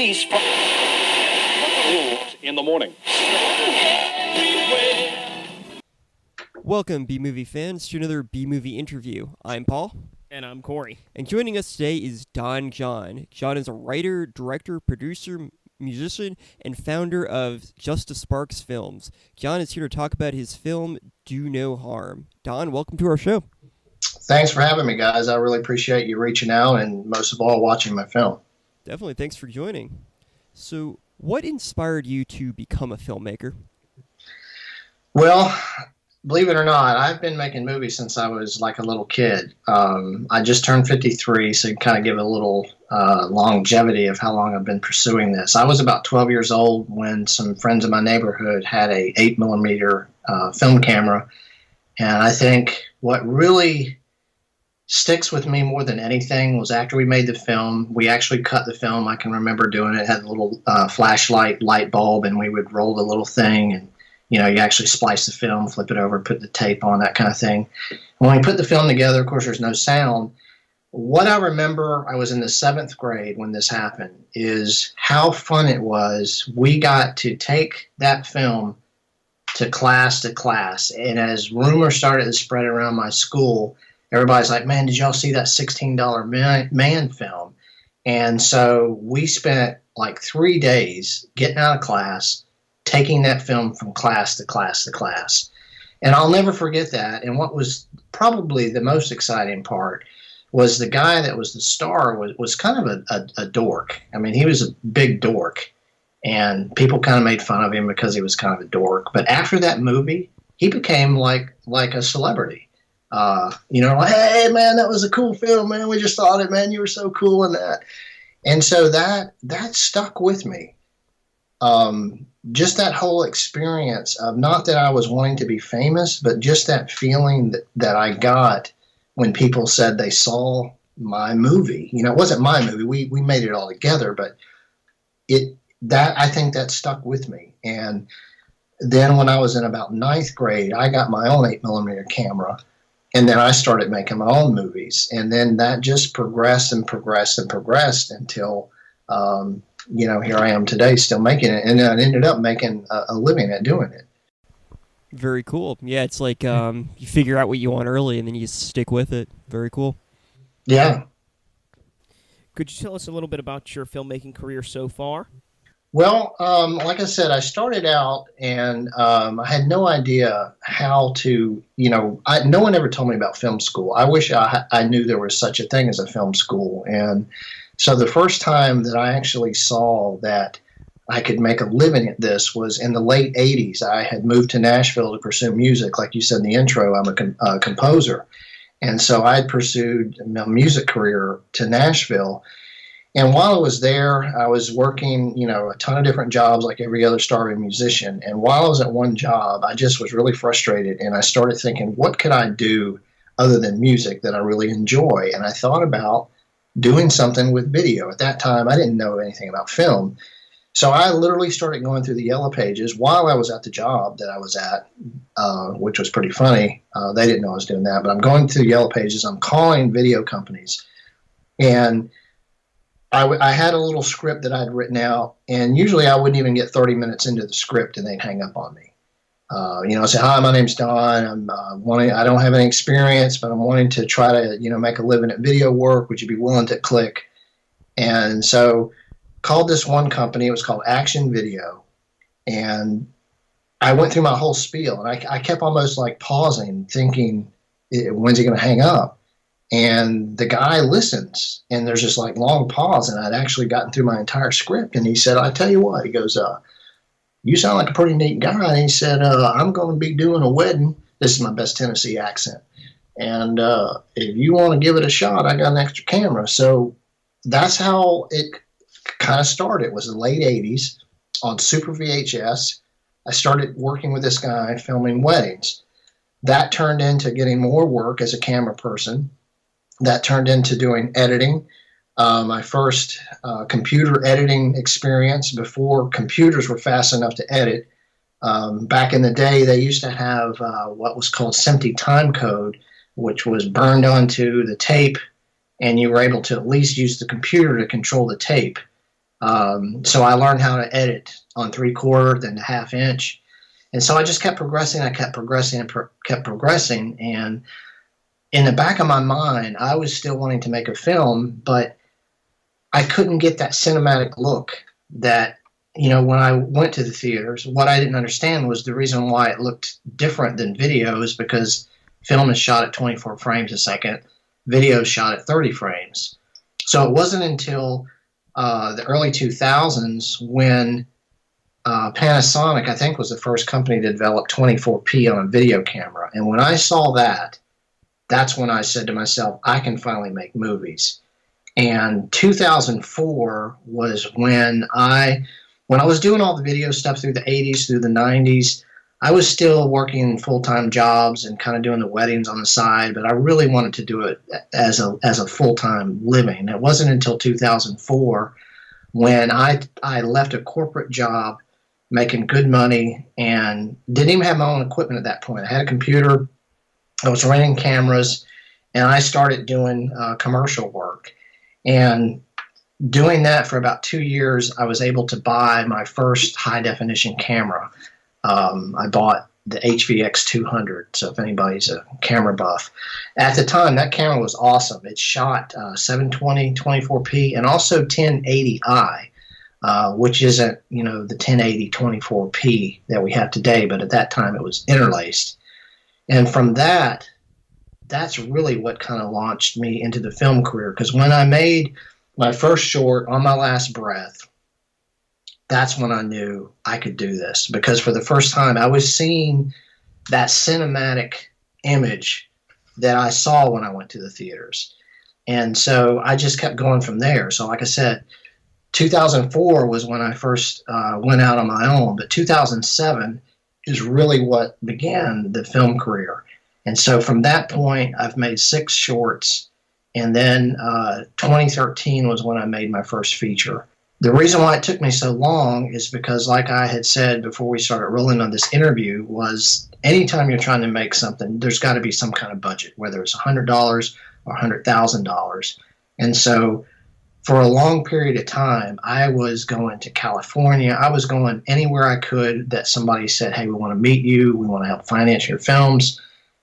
police in the morning. Welcome, B-Movie fans, to another B-Movie interview. I'm Paul. And I'm Corey. And joining us today is Don John. John is a writer, director, producer, musician, and founder of Justice Sparks Films. John is here to talk about his film, Do No Harm. Don, welcome to our show. Thanks for having me, guys. I really appreciate you reaching out and, most of all, watching my film. Definitely. Thanks for joining. So, what inspired you to become a filmmaker? Well, believe it or not, I've been making movies since I was like a little kid. I just turned 53, so you kind of give a little longevity of how long I've been pursuing this. I was about 12 years old when some friends in my neighborhood had a 8mm film camera, and I think what really sticks with me more than anything was after we made the film, we actually cut the film. I can remember doing it. It had a little flashlight light bulb, and we would roll the little thing, and you actually splice the film, flip it over, put the tape on, that kind of thing. When we put the film together, of course, there's no sound. What I remember, I was in the 7th grade when this happened, is how fun it was. We got to take that film to class. And as rumors started to spread around my school, everybody's like, man, did y'all see that $16 Man film? And so we spent like 3 days getting out of class, taking that film from class to class to class. And I'll never forget that. And what was probably the most exciting part was the guy that was the star was kind of a dork. I mean, he was a big dork. And people kind of made fun of him because he was kind of a dork. But after that movie, he became like a celebrity. Like, hey, man, that was a cool film, man. We just thought it, man. You were so cool in that. And so that stuck with me. Just that whole experience of not that I was wanting to be famous, but just that feeling that I got when people said they saw my movie. It wasn't my movie. We made it all together, but I think that stuck with me. And then when I was in about 9th grade, I got my own 8mm camera. And then I started making my own movies. And then that just progressed and progressed and progressed until, here I am today still making it. And I ended up making a living at doing it. Very cool. Yeah, it's like you figure out what you want early and then you stick with it. Very cool. Yeah. Could you tell us a little bit about your filmmaking career so far? Well, like I said, I started out and I had no idea how to, no one ever told me about film school. I wish I knew there was such a thing as a film school. And so the first time that I actually saw that I could make a living at this was in the late 80s. I had moved to Nashville to pursue music. Like you said in the intro, I'm a composer. And so I had pursued a music career to Nashville. And while I was there, I was working, a ton of different jobs like every other starving musician. And while I was at one job, I just was really frustrated. And I started thinking, what could I do other than music that I really enjoy? And I thought about doing something with video. At that time, I didn't know anything about film. So I literally started going through the Yellow Pages while I was at the job that I was at, which was pretty funny. They didn't know I was doing that. But I'm going through Yellow Pages. I'm calling video companies. And I had a little script that I'd written out, and usually I wouldn't even get 30 minutes into the script, and they'd hang up on me. I say, hi, my name's Don. I don't have any experience, but I'm wanting to try to, make a living at video work. Would you be willing to click? And so called this one company. It was called Action Video. And I went through my whole spiel, and I kept almost like pausing, thinking, when's he going to hang up? And the guy listens, and there's this like long pause, and I'd actually gotten through my entire script. And he said, I tell you what, he goes, you sound like a pretty neat guy. And he said, I'm going to be doing a wedding. This is my best Tennessee accent. And if you want to give it a shot, I got an extra camera. So that's how it kind of started. It was the late 80s on Super VHS. I started working with this guy filming weddings. That turned into getting more work as a camera person. That turned into doing editing. My first computer editing experience before computers were fast enough to edit. Back in the day, they used to have what was called SMPTE time code, which was burned onto the tape, and you were able to at least use the computer to control the tape. So I learned how to edit on 3/4, then 1/2 inch. And so I just kept progressing. I kept progressing and kept progressing. And in the back of my mind, I was still wanting to make a film, but I couldn't get that cinematic look that, when I went to the theaters. What I didn't understand was the reason why it looked different than video is because film is shot at 24 frames a second, video is shot at 30 frames. So it wasn't until the early 2000s when Panasonic, I think, was the first company to develop 24p on a video camera. And when I saw that, that's when I said to myself, I can finally make movies. And 2004 was when I was doing all the video stuff through the 80s, through the 90s. I was still working full-time jobs and kind of doing the weddings on the side, but I really wanted to do it as a full-time living. It wasn't until 2004 when I left a corporate job making good money and didn't even have my own equipment at that point. I had a computer, I was renting cameras, and I started doing commercial work. And doing that for about 2 years, I was able to buy my first high-definition camera. I bought the HVX 200, so if anybody's a camera buff. At the time, that camera was awesome. It shot 720, 24p, and also 1080i, which isn't, the 1080 24p that we have today, but at that time it was interlaced. And from that's really what kind of launched me into the film career, because when I made my first short, On My Last Breath, that's when I knew I could do this, because for the first time I was seeing that cinematic image that I saw when I went to the theaters. And so I just kept going from there. So like I said, 2004 was when I first went out on my own, but 2007 is really what began the film career. And so from that point, I've made 6 shorts, and then 2013 was when I made my first feature. The reason why it took me so long is because, like I had said before we started rolling on this interview, was anytime you're trying to make something, there's got to be some kind of budget, whether it's $100 or $100,000. And so for a long period of time, I was going to California. I was going anywhere I could that somebody said, hey, we want to meet you. We want to help finance your films.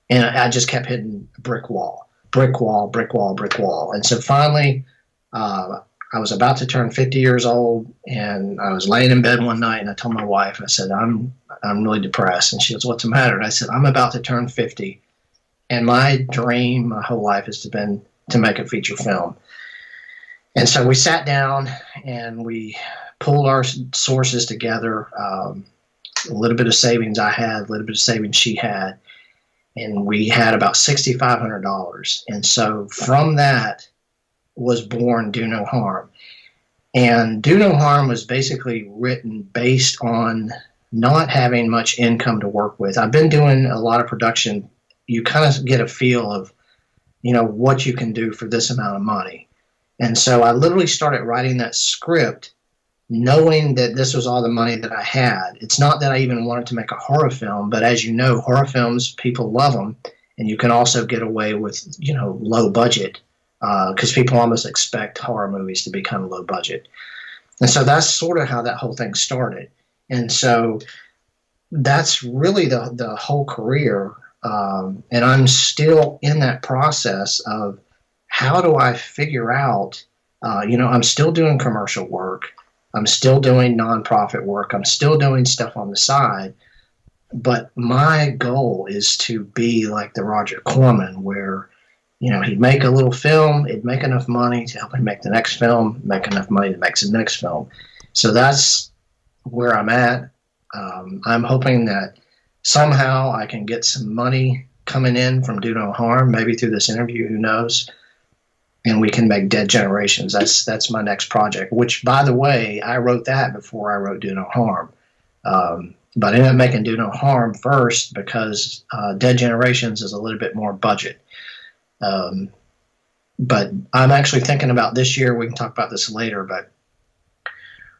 And I just kept hitting a brick wall, brick wall, brick wall, brick wall. And so finally, I was about to turn 50 years old, and I was laying in bed one night, and I told my wife, I said, I'm really depressed. And she goes, what's the matter? And I said, I'm about to turn 50, and my dream my whole life has been to make a feature film. And so we sat down, and we pulled our sources together, a little bit of savings I had, a little bit of savings she had, and we had about $6,500. And so from that was born Do No Harm. And Do No Harm was basically written based on not having much income to work with. I've been doing a lot of production. You kind of get a feel of, what you can do for this amount of money. And so I literally started writing that script knowing that this was all the money that I had. It's not that I even wanted to make a horror film, but as you know, horror films, people love them. And you can also get away with, low budget, because people almost expect horror movies to be kind of low budget. And so that's sort of how that whole thing started. And so that's really the whole career. And I'm still in that process of how do I figure out, I'm still doing commercial work. I'm still doing nonprofit work. I'm still doing stuff on the side. But my goal is to be like the Roger Corman, where he'd make a little film, it'd make enough money to help him make the next film, make enough money to make the next film. So that's where I'm at. I'm hoping that somehow I can get some money coming in from Do No Harm, maybe through this interview, who knows, and we can make Dead Generations. That's my next project, which, by the way, I wrote that before I wrote Do No Harm. But I ended up making Do No Harm first because Dead Generations is a little bit more budget. But I'm actually thinking about this year, we can talk about this later, but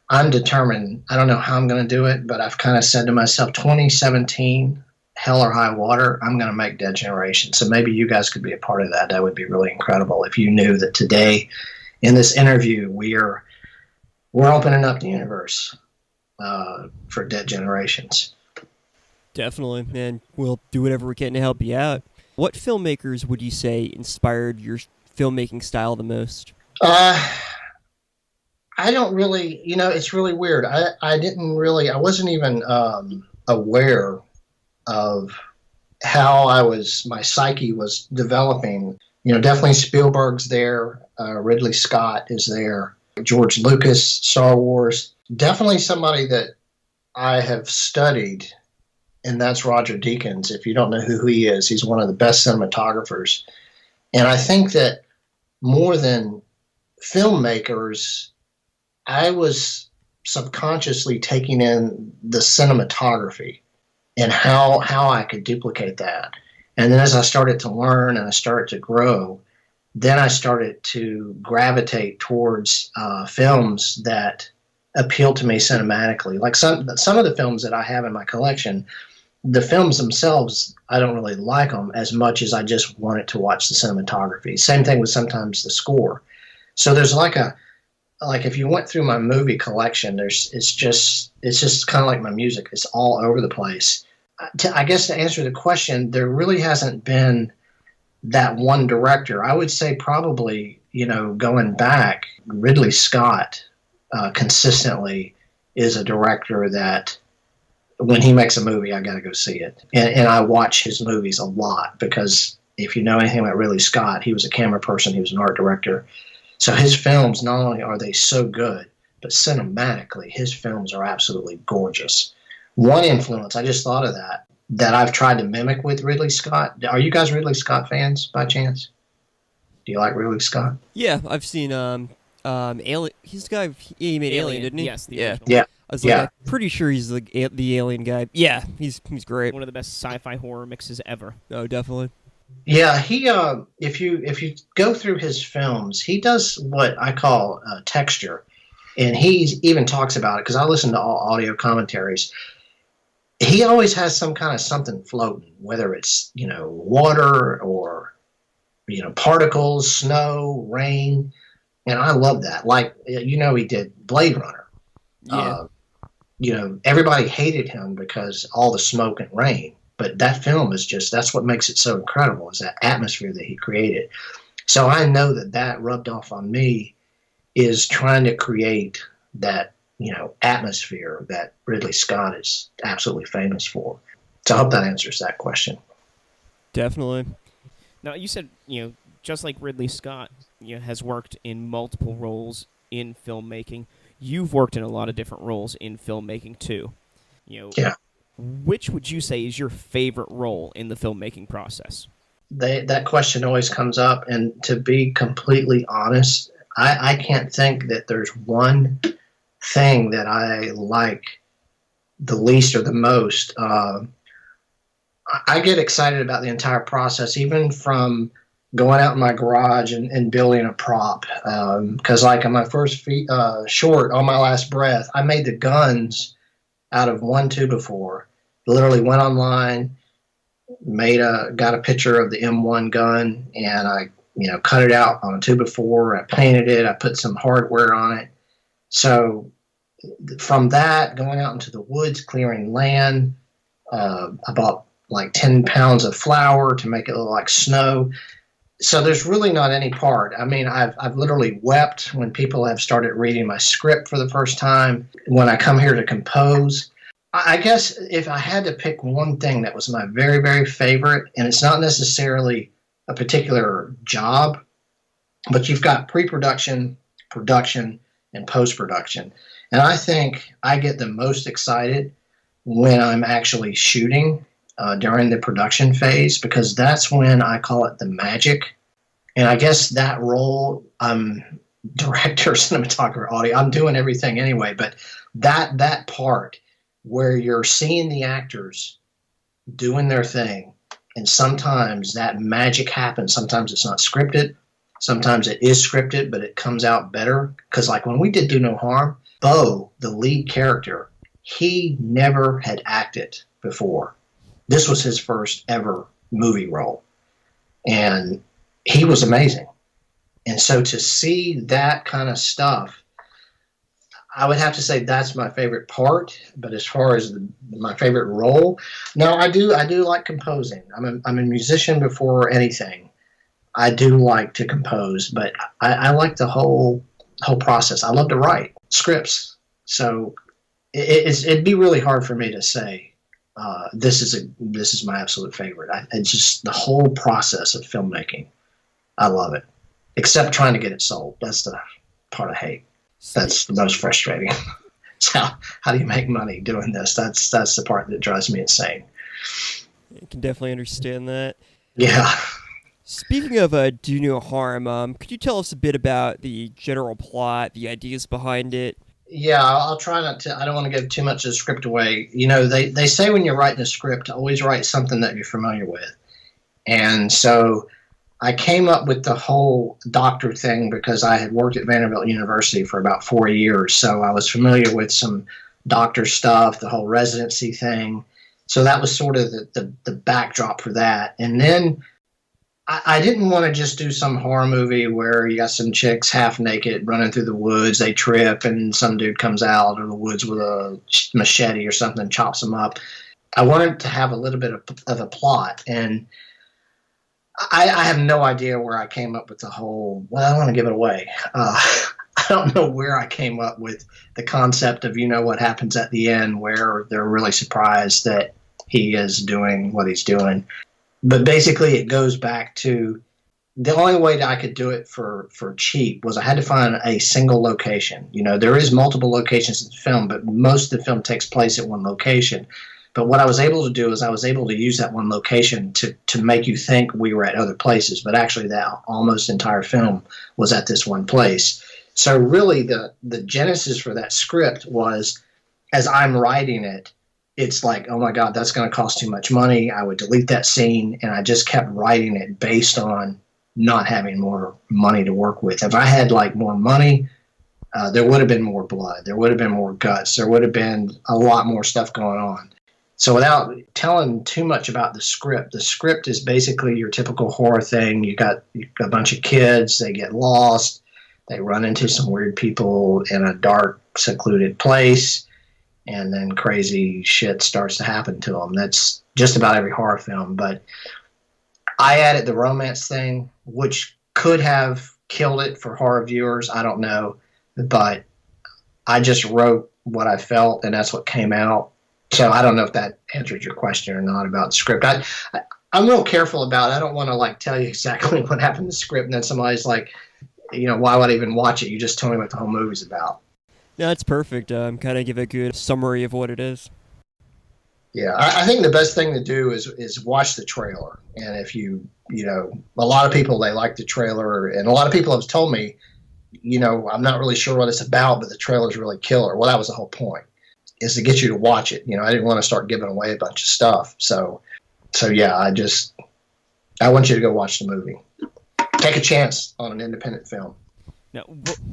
I'm determined. I don't know how I'm going to do it, but I've kind of said to myself, 2017, hell or high water, I'm going to make Dead Generation. So maybe you guys could be a part of that. That would be really incredible if you knew that today in this interview, we are we're opening up the universe for Dead Generations. Definitely, and we'll do whatever we can to help you out. What filmmakers would you say inspired your filmmaking style the most? I don't really, it's really weird. I wasn't even aware of how my psyche was developing. Definitely Spielberg's there, Ridley Scott is there, George Lucas, Star Wars. Definitely somebody that I have studied, and that's Roger Deakins. If you don't know who he is, he's one of the best cinematographers. And I think that more than filmmakers, I was subconsciously taking in the cinematography and how I could duplicate that. And then as I started to learn and I started to grow, then I started to gravitate towards films that appealed to me cinematically. Like some of the films that I have in my collection, the films themselves, I don't really like them as much as I just wanted to watch the cinematography. Same thing with sometimes the score. So there's like if you went through my movie collection, it's just kind of like my music. It's all over the place. I guess to answer the question, there really hasn't been that one director. I would say probably, going back, Ridley Scott consistently is a director that when he makes a movie, I got to go see it. And I watch his movies a lot because if you know anything about Ridley Scott, he was a camera person, he was an art director. So his films, not only are they so good, but cinematically, his films are absolutely gorgeous. One influence, I just thought of that I've tried to mimic with Ridley Scott. Are you guys Ridley Scott fans by chance? Do you like Ridley Scott? Yeah, I've seen Alien. He's the guy. He made Alien, didn't he? Yes, the yeah. original. Yeah. I was like, I'm pretty sure he's the Alien guy. Yeah, he's great. One of the best sci-fi horror mixes ever. Oh, definitely. Yeah, he if you go through his films, he does what I call texture, and he even talks about it because I listen to all audio commentaries. He always has some kind of something floating, whether it's water or particles, snow, rain, and I love that. Like he did Blade Runner. Yeah. Everybody hated him because all the smoke and rain. But that film is that's what makes it so incredible, is that atmosphere that he created. So I know that rubbed off on me, is trying to create that, atmosphere that Ridley Scott is absolutely famous for. So I hope that answers that question. Definitely. Now, you said, just like Ridley Scott, has worked in multiple roles in filmmaking, you've worked in a lot of different roles in filmmaking too. Yeah. Which would you say is your favorite role in the filmmaking process? That question always comes up, and to be completely honest, I can't think that there's one thing that I like the least or the most. I get excited about the entire process, even from going out in my garage and building a prop. Because like on my first short, On My Last Breath, I made the guns out of 1 2x4. Literally went online, got a picture of the M1 gun, and I cut it out on a 2x4. I painted it. I put some hardware on it. So from that, going out into the woods, clearing land, I bought like 10 pounds of flour to make it look like snow. So there's really not any part. I mean, I've literally wept when people have started reading my script for the first time. When I come here to compose, I guess if I had to pick one thing that was my very, very favorite, and it's not necessarily a particular job, but you've got pre-production, production, and post-production. And I think I get the most excited when I'm actually shooting during the production phase, because that's when I call it the magic. And I guess that role, director, cinematographer, audio, I'm doing everything anyway, but that part where you're seeing the actors doing their thing, and sometimes that magic happens. Sometimes it's not scripted. Sometimes it is scripted, but it comes out better. Because like when we did Do No Harm, Bo, the lead character, he never had acted before. This was his first ever movie role. And he was amazing. And so to see that kind of stuff, I would have to say that's my favorite part. But as far as my favorite role, no, I do like composing. I'm a musician before anything. I do like to compose, but I like the whole process. I love to write scripts, so it'd be really hard for me to say this is my absolute favorite. It's just the whole process of filmmaking. I love it, except trying to get it sold. That's the part I hate. That's the most frustrating. So how do you make money doing this? That's the part that drives me insane. I can definitely understand that. Yeah. Speaking of Do No Harm, could you tell us a bit about the general plot, the ideas behind it? Yeah, I'll try not to. I don't want to give too much of the script away. You know, they say when you're writing a script, always write something that you're familiar with. And so I came up with the whole doctor thing because I had worked at Vanderbilt University for about 4 years. So I was familiar with some doctor stuff, the whole residency thing. So that was sort of the backdrop for that. And then I didn't want to just do some horror movie where you got some chicks half naked running through the woods. They trip and some dude comes out of the woods with a machete or something, chops them up. I wanted to have a little bit of a plot. And I have no idea where I came up with the whole, well, I don't want to give it away. I don't know where I came up with the concept of, what happens at the end where they're really surprised that he is doing what he's doing. But basically it goes back to the only way that I could do it for cheap was I had to find a single location. There is multiple locations in the film, but most of the film takes place at one location. But what I was able to do is I was able to use that one location to make you think we were at other places, but actually that almost entire film was at this one place. So really the genesis for that script was, as I'm writing it, it's like, oh my God, that's going to cost too much money. I would delete that scene, and I just kept writing it based on not having more money to work with. If I had more money, there would have been more blood. There would have been more guts. There would have been a lot more stuff going on. So without telling too much about the script is basically your typical horror thing. You got a bunch of kids, they get lost, they run into some weird people in a dark, secluded place, and then crazy shit starts to happen to them. That's just about every horror film. But I added the romance thing, which could have killed it for horror viewers. I don't know. But I just wrote what I felt, and that's what came out. So I don't know if that answered your question or not about the script. I'm real careful about it. I don't want to tell you exactly what happened in the script, and then somebody's like, why would I even watch it? You just told me what the whole movie's about. No, that's perfect. Kind of give a good summary of what it is. Yeah, I think the best thing to do is watch the trailer. And if a lot of people, they like the trailer, and a lot of people have told me, I'm not really sure what it's about, but the trailer's really killer. Well, that was the whole point, is to get you to watch it. I didn't want to start giving away a bunch of stuff. So yeah, I want you to go watch the movie. Take a chance on an independent film. Now,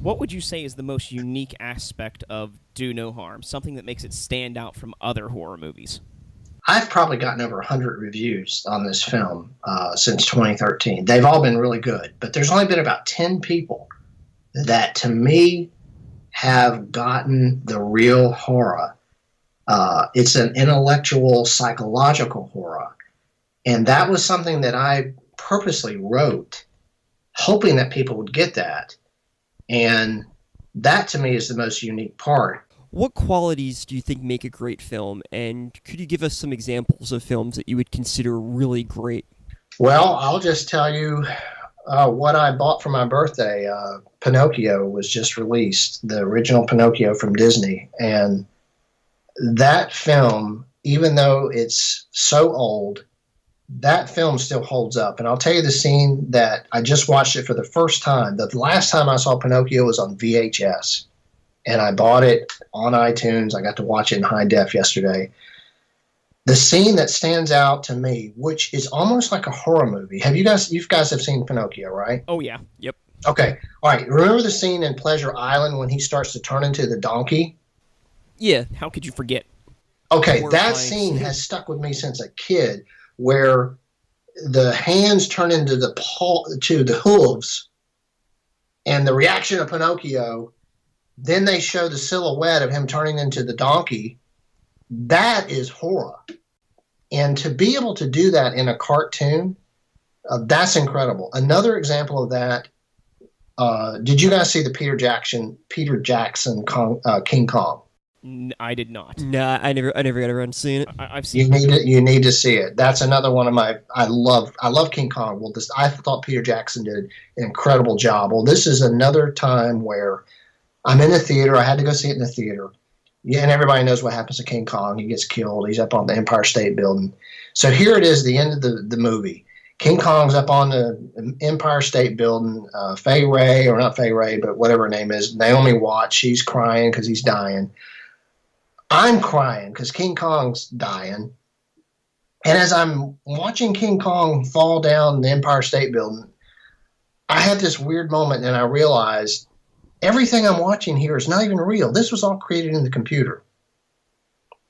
what would you say is the most unique aspect of Do No Harm? Something that makes it stand out from other horror movies? I've probably gotten over 100 reviews on this film since 2013. They've all been really good, but there's only been about 10 people that, to me, have gotten the real horror. It's an intellectual, psychological horror. And that was something that I purposely wrote, hoping that people would get that. And that, to me, is the most unique part. What qualities do you think make a great film? And could you give us some examples of films that you would consider really great? Well, I'll just tell you what I bought for my birthday. Pinocchio was just released, the original Pinocchio from Disney. And that film, even though it's so old, that film still holds up. And I'll tell you the scene that I just watched it for the first time. The last time I saw Pinocchio was on VHS. And I bought it on iTunes. I got to watch it in high def yesterday. The scene that stands out to me, which is almost like a horror movie. You guys have seen Pinocchio, right? Oh, yeah. Yep. Okay. All right. Remember the scene in Pleasure Island when he starts to turn into the donkey? Yeah. How could you forget? Okay. That scene has stuck with me since a kid, where the hands turn into the hooves, and the reaction of Pinocchio Then they show the silhouette of him turning into the donkey. That is horror. And to be able to do that in a cartoon, that's incredible. Another example of that, did you guys see the Peter Jackson King Kong? I did not. Nah, I never got around to seeing it. I've seen. You need to see it. That's another one of my. I love King Kong. Well, I thought Peter Jackson did an incredible job. Well, this is another time where I'm in the theater. I had to go see it in the theater. Yeah, and everybody knows what happens to King Kong. He gets killed. He's up on the Empire State Building. So here it is, the end of the movie. King Kong's up on the Empire State Building. Fay Wray, or not Fay Wray, but whatever her name is, Naomi Watts, she's crying because he's dying. I'm crying because King Kong's dying. And as I'm watching King Kong fall down the Empire State Building, I had this weird moment and I realized everything I'm watching here is not even real. This was all created in the computer.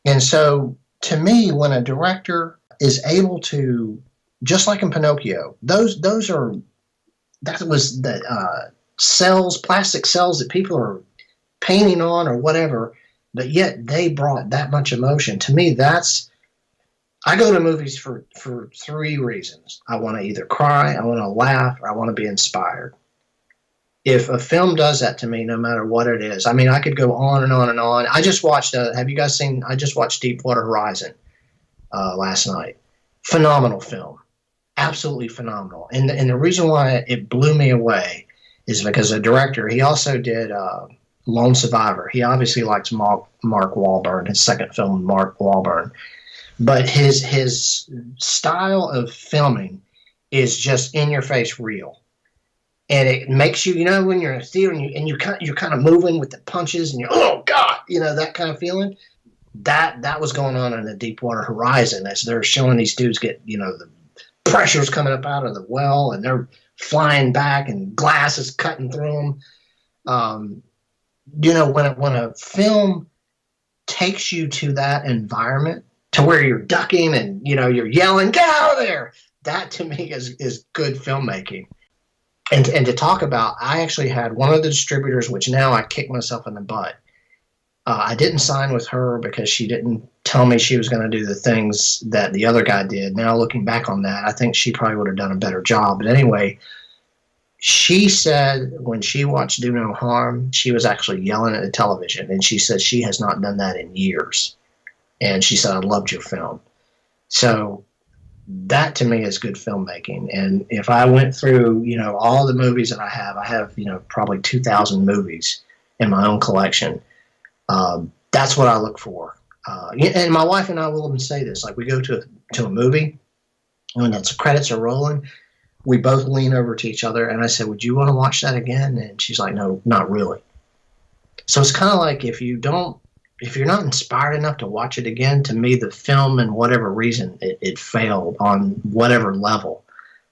And so to me, when a director is able to, just like in Pinocchio, that was the cells, plastic cells that people are painting on or whatever, but yet they brought that much emotion. To me, I go to movies for three reasons. I want to either cry, I want to laugh, or I want to be inspired. If a film does that to me, no matter what it is, I mean, I could go on and on and on. I just watched, have you guys seen, I just watched Deepwater Horizon last night. Phenomenal film. Absolutely phenomenal. And the reason why it blew me away is because the director, he also did Lone Survivor. He obviously likes Mark Wahlberg, his second film, Mark Wahlberg. But his style of filming is just in your face real. And it makes you, when you're in a theater and you're kind of moving with the punches and you're, oh God, that kind of feeling. That was going on in the Deepwater Horizon as they're showing these dudes get, the pressure's coming up out of the well and they're flying back and glass is cutting through them. When a film takes you to that environment to where you're ducking and, you're yelling, get out of there. That to me is good filmmaking. And to talk about, I actually had one of the distributors, which now I kick myself in the butt. I didn't sign with her because she didn't tell me she was going to do the things that the other guy did. Now, looking back on that, I think she probably would have done a better job. But anyway, she said when she watched Do No Harm, she was actually yelling at the television. And she said she has not done that in years. And she said, I loved your film. So that to me is good filmmaking. And if I went through, all the movies that I have, probably 2,000 movies in my own collection. That's what I look for. And my wife and I will even say this, like we go to a movie when the credits are rolling, we both lean over to each other and I said, would you want to watch that again? And she's like, no, not really. So it's kind of like if you're not inspired enough to watch it again, to me, the film, and whatever reason, it failed on whatever level.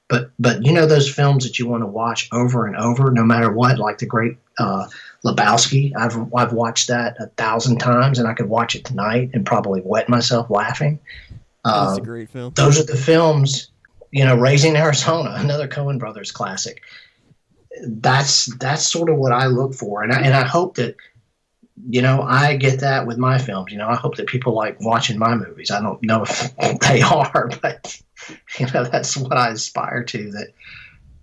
But those films that you want to watch over and over, no matter what, like the great Lebowski. I've watched that 1,000 times, and I could watch it tonight and probably wet myself laughing. That's a great film. Those are the films. Raising Arizona, another Coen Brothers classic. That's sort of what I look for, and I hope that. I get that with my films. I hope that people like watching my movies. I don't know if they are, but, that's what I aspire to, that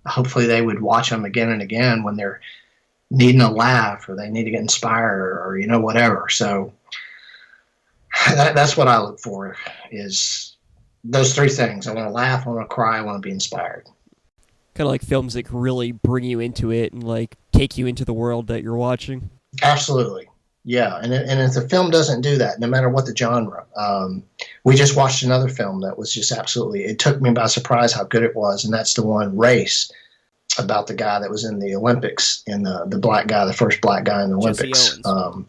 hopefully they would watch them again and again when they're needing a laugh or they need to get inspired or whatever. So that's what I look for, is those three things. I want to laugh, I want to cry, I want to be inspired. Kind of like films that really bring you into it and, like, take you into the world that you're watching. Absolutely. Yeah, and if the film doesn't do that, no matter what the genre, we just watched another film that was just absolutely, it took me by surprise how good it was, and that's the one, Race, about the guy that was in the Olympics, and the black guy, the first black guy in the Olympics. An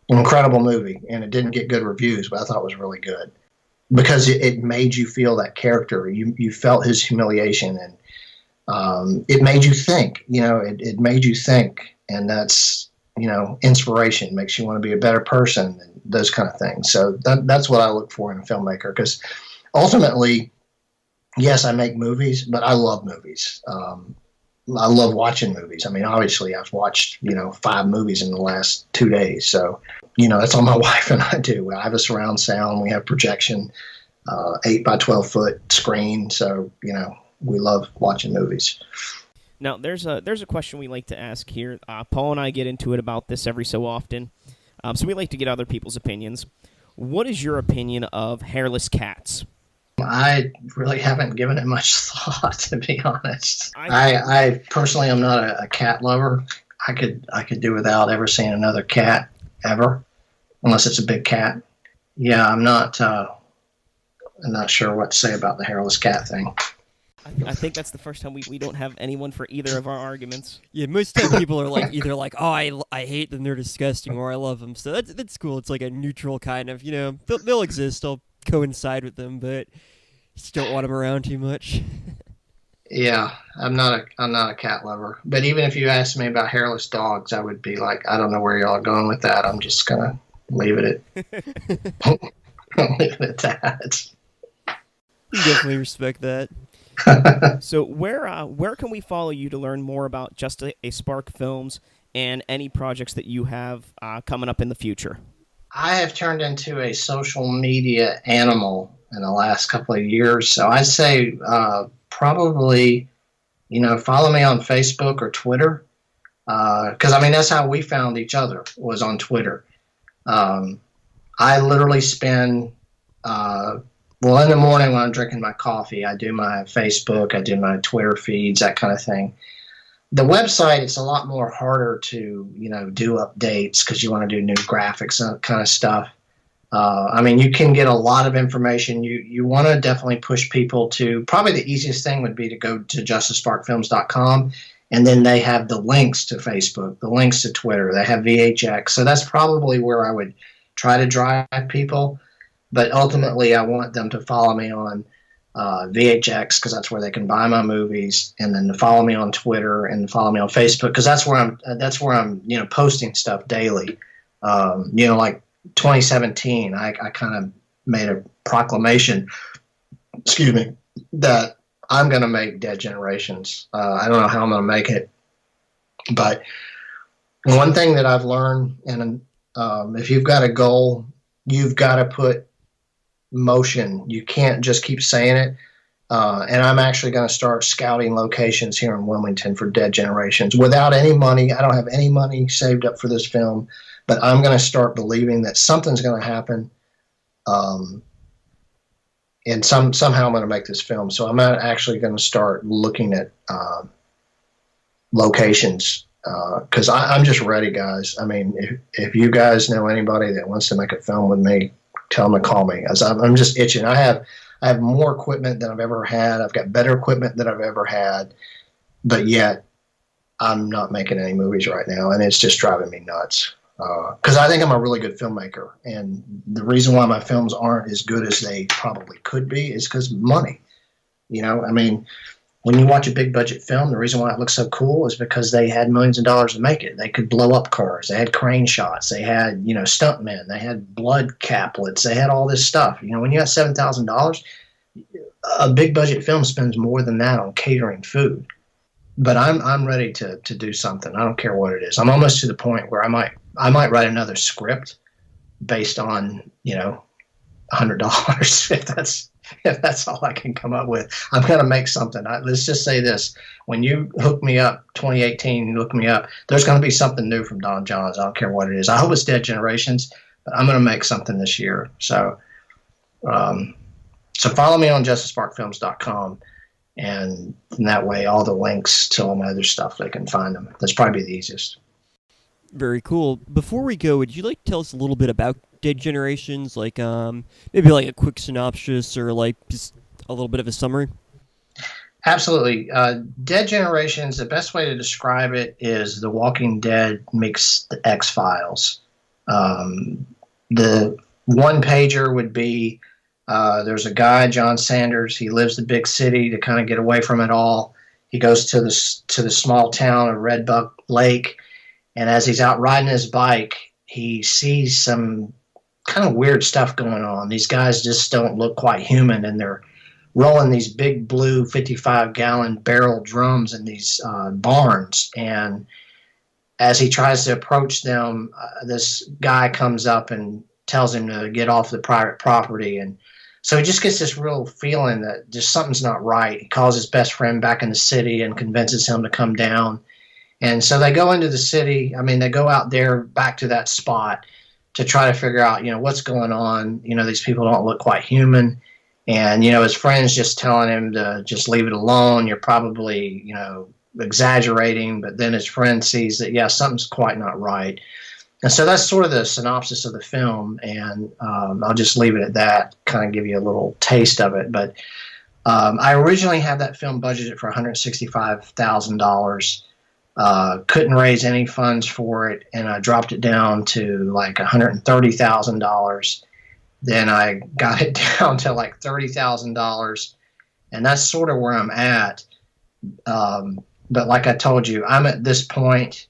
incredible movie, and it didn't get good reviews, but I thought it was really good because it made you feel that character. You felt his humiliation, and it made you think. It made you think, and that's. Inspiration makes you want to be a better person and those kind of things. So that's what I look for in a filmmaker, because ultimately, yes, I make movies, but I love movies. I love watching movies. I mean, obviously, I've watched 5 movies in the last 2 days. So, that's all my wife and I do. I have a surround sound. We have projection, 8 by 12 foot screen. So, we love watching movies. Now, there's a question we like to ask here. Paul and I get into it about this every so often, so we like to get other people's opinions. What is your opinion of hairless cats? I really haven't given it much thought, to be honest. I personally am not a cat lover. I could do without ever seeing another cat ever, unless it's a big cat. Yeah, I'm not sure what to say about the hairless cat thing. I think that's the first time we don't have anyone for either of our arguments. Yeah, most time people are like either like, oh, I hate them, they're disgusting, or I love them. So that's cool. It's like a neutral kind of, they'll exist. I'll coincide with them, but just don't want them around too much. Yeah, I'm not a cat lover. But even if you asked me about hairless dogs, I would be like, I don't know where y'all are going with that. I'm just gonna leave it at leave it at that. Definitely respect that. So where can we follow you to learn more about Just a Spark Films and any projects that you have coming up in the future? I have turned into a social media animal in the last couple of years. So I'd say probably, follow me on Facebook or Twitter. Because, that's how we found each other, was on Twitter. I literally spend... in the morning when I'm drinking my coffee, I do my Facebook, I do my Twitter feeds, that kind of thing. The website, it's a lot more harder to, do updates because you want to do new graphics and that kind of stuff. You can get a lot of information. You want to definitely push people to, probably the easiest thing would be to go to justasparkfilms.com, and then they have the links to Facebook, the links to Twitter, they have VHX. So that's probably where I would try to drive people. But ultimately, I want them to follow me on VHX because that's where they can buy my movies, and then to follow me on Twitter and follow me on Facebook because that's where I'm posting stuff daily. Like 2017, I kind of made a proclamation, that I'm going to make Dead Generations. I don't know how I'm going to make it, but one thing that I've learned, and if you've got a goal, you've got to put motion. You can't just keep saying it. And I'm actually going to start scouting locations here in Wilmington for Dead Generations without any money. I don't have any money saved up for this film, but I'm going to start believing that something's going to happen. And somehow I'm going to make this film. So I'm actually going to start looking at locations because I'm just ready, guys. If you guys know anybody that wants to make a film with me, tell them to call me. As I'm just itching. I have more equipment than I've ever had. I've got better equipment than I've ever had, but yet I'm not making any movies right now, and it's just driving me nuts. Because I think I'm a really good filmmaker, and the reason why my films aren't as good as they probably could be is because money. When you watch a big budget film, the reason why it looks so cool is because they had millions of dollars to make it. They could blow up cars. They had crane shots. They had, stuntmen. They had blood caplets. They had all this stuff. When you got $7,000, a big budget film spends more than that on catering food. But I'm ready to do something. I don't care what it is. I'm almost to the point where I might write another script based on, $100 if that's all I can come up with. I'm going to make something. Let's just say this. When you hook me up, 2018, you look me up, there's going to be something new from Don Johns. I don't care what it is. I hope it's Dead Generations, but I'm going to make something this year. So follow me on justasparkfilms.com, and that way all the links to all my other stuff, they can find them. That's probably the easiest. Very cool. Before we go, would you like to tell us a little bit about Dead Generations, like maybe like a quick synopsis or like just a little bit of a summary? Absolutely. Dead Generations, the best way to describe it is The Walking Dead meets the X-Files. The one pager would be there's a guy, John Sanders. He lives the big city to kind of get away from it all. He goes to the small town of Red Buck Lake, and as he's out riding his bike, he sees some kind of weird stuff going on. These guys just don't look quite human, and they're rolling these big blue 55-gallon barrel drums in these barns. And as he tries to approach them, this guy comes up and tells him to get off the private property. And so he just gets this real feeling that just something's not right. He calls his best friend back in the city and convinces him to come down. And so they go into the city. I mean, they go out there back to that spot to try to figure out, what's going on. These people don't look quite human. And, his friend's just telling him to just leave it alone. You're probably, exaggerating. But then his friend sees that, yeah, something's quite not right. And so that's sort of the synopsis of the film. And I'll just leave it at that, kind of give you a little taste of it. But I originally had that film budgeted for $165,000. Couldn't raise any funds for it, and I dropped it down to like $130,000. Then I got it down to like $30,000, and that's sort of where I'm at. But like I told you, I'm at this point.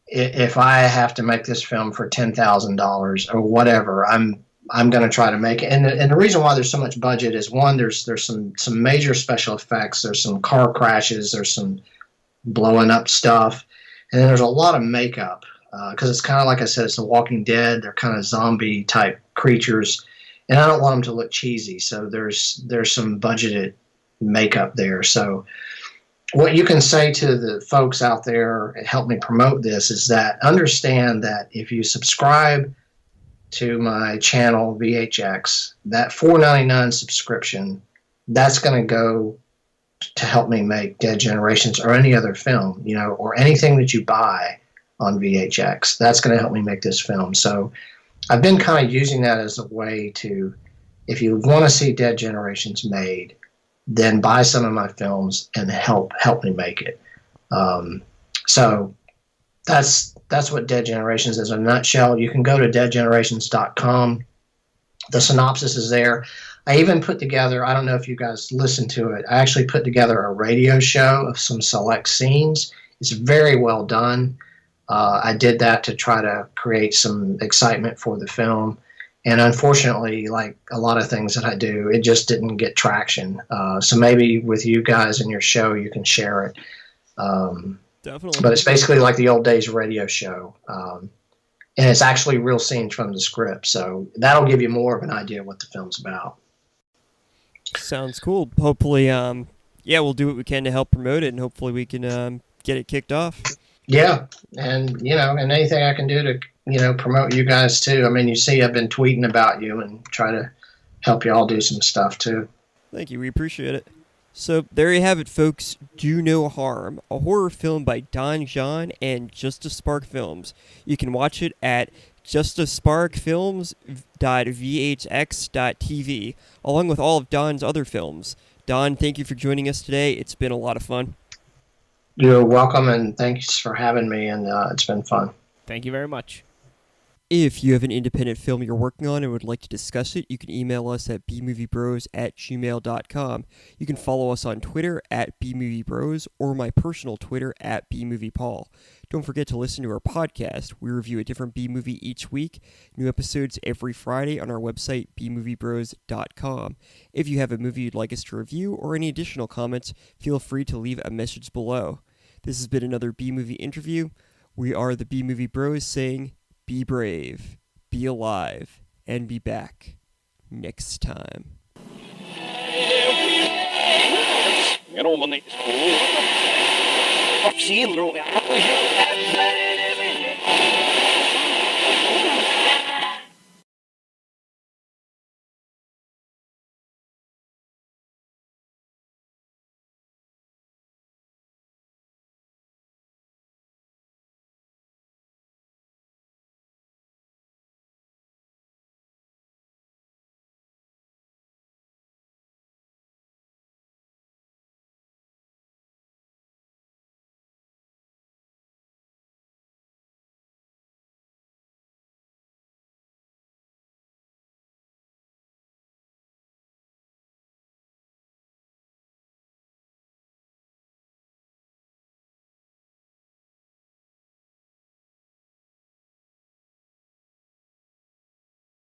If I have to make this film for $10,000 or whatever, I'm going to try to make it. And the reason why there's so much budget is, one, there's some major special effects. There's some car crashes. There's some blowing up stuff, and then there's a lot of makeup because it's kind of like I said, it's The Walking Dead. They're kind of zombie type creatures, and I don't want them to look cheesy, so there's some budgeted makeup there. So what you can say to the folks out there and help me promote this is that understand that if you subscribe to my channel VHX, that $4.99 subscription, that's going to go to help me make Dead Generations or any other film, or anything that you buy on VHX. That's going to help me make this film. So I've been kind of using that as a way to, if you want to see Dead Generations made, then buy some of my films and help me make it. So that's what Dead Generations is in a nutshell. You can go to deadgenerations.com. The synopsis is there. I even put together, I don't know if you guys listened to it, I actually put together a radio show of some select scenes. It's very well done. I did that to try to create some excitement for the film. And unfortunately, like a lot of things that I do, it just didn't get traction. So maybe with you guys in your show, you can share it. Definitely. But it's basically like the old days radio show. And it's actually real scenes from the script. So that'll give you more of an idea of what the film's about. Sounds cool. Hopefully, we'll do what we can to help promote it, and hopefully we can get it kicked off. Yeah, and and anything I can do to promote you guys too. I mean, you see, I've been tweeting about you and try to help you all do some stuff too. Thank you. We appreciate it. So there you have it, folks. Do No Harm, a horror film by Don John and Just a Spark Films. You can watch it at justasparkfilms.vhx.tv, along with all of Don's other films. Don, thank you for joining us today. It's been a lot of fun. You're welcome, and thanks for having me, and it's been fun. Thank you very much. If you have an independent film you're working on and would like to discuss it, you can email us at bmoviebros@gmail.com. You can follow us on Twitter at bmoviebros or my personal Twitter at bmoviepaul. Don't forget to listen to our podcast. We review a different B-movie each week. New episodes every Friday on our website, bmoviebros.com. If you have a movie you'd like us to review or any additional comments, feel free to leave a message below. This has been another B-Movie interview. We are the B-Movie Bros saying, be brave, be alive, and be back next time.